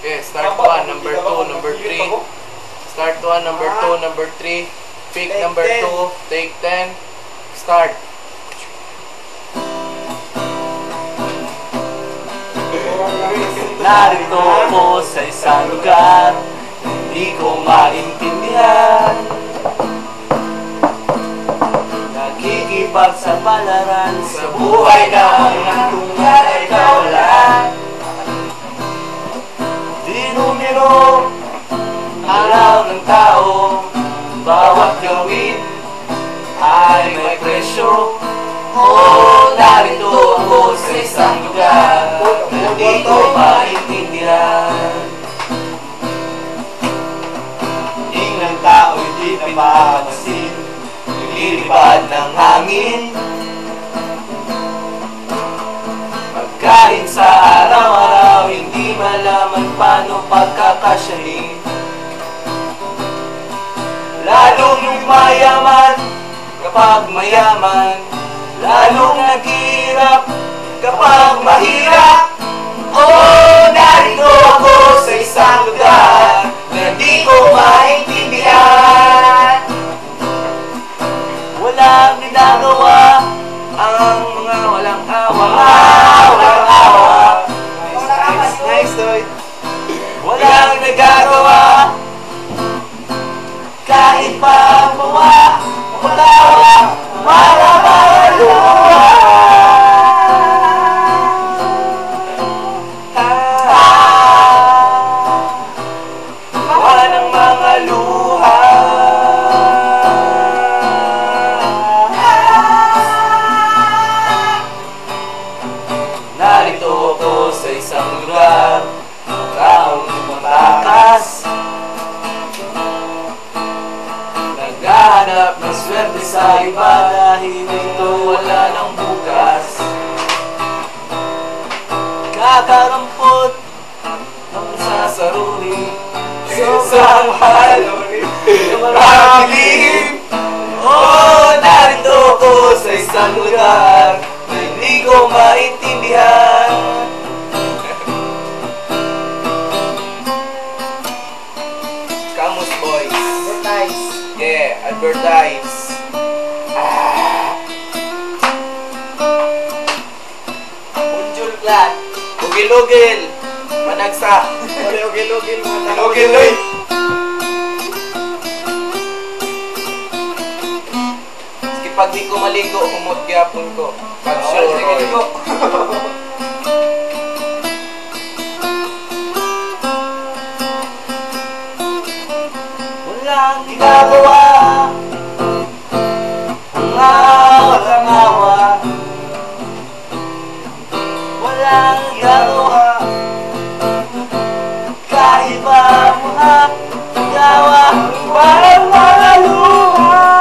Okay, start 1, number 2, number 3. Start 1, number 2, number 3. Pick number 2, take 10. Start. Narito ako sa isang lugar, hindi ko maintindihan. Nakikipagsapalaran sa buhay na ang hangtungan ay kawalan. Di numero araw ng tao, bawat gawin ay may presyo. Oh, narito ako sa isang lugar na di ko maintindihan. Ng tao hindi napapansin, nililipad ng hangin. Pagkain sa araw-araw, hindi malaman paano pagkakasyahin. Lalong yung mayaman kapag mayaman, lalong naghihirap kapag mahirap. Oh, narito ako sa isang lugar na di ko maintindihan. Walang ginagawa ang mga walang awa. Walang awa. Nice, Toy. Walang nagagawa kahit pa mawa, matawa, malabaluwa. Walang mga luha. Narito ako sa isang lugar, taong matakas, naghahanap ng swerte sa iba dahil ito wala ng bukas. Kakarampot ng sasaruri, isang halori na maraming lihim. Oh, narito ako sa isang lugar na hindi ko maintindihan. Kamus boys. Advertise. Yeah, advertise. Unjul Clan. Ugil-ugil. Managsa. Ugil-ugil. Ugil-ugil. Pag di ko maligo, humot gyapon ko. Pag sure, Roy. Walang ginagawa ang awat ang awa. Walang ginagawa kahit pa mga gawa. Walang mga luha.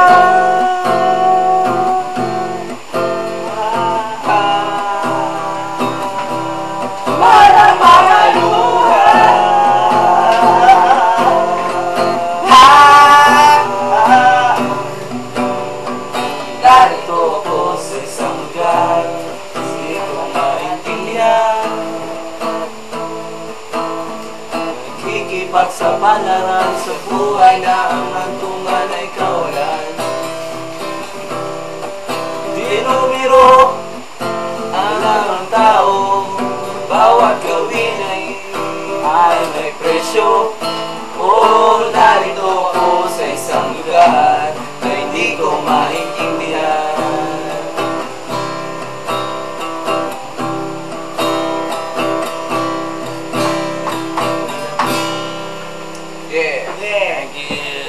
Narito ako sa isang lugar, hindi ko maintindihan. Nakikipagsapalaran sa buhay na ang hantungan ay kawalan. Di numero alam ang tao, bawat gawin ay may presyo. Oh, narito ako sa isang lugar na hindi ko maintindihan. Yeah. Thank you.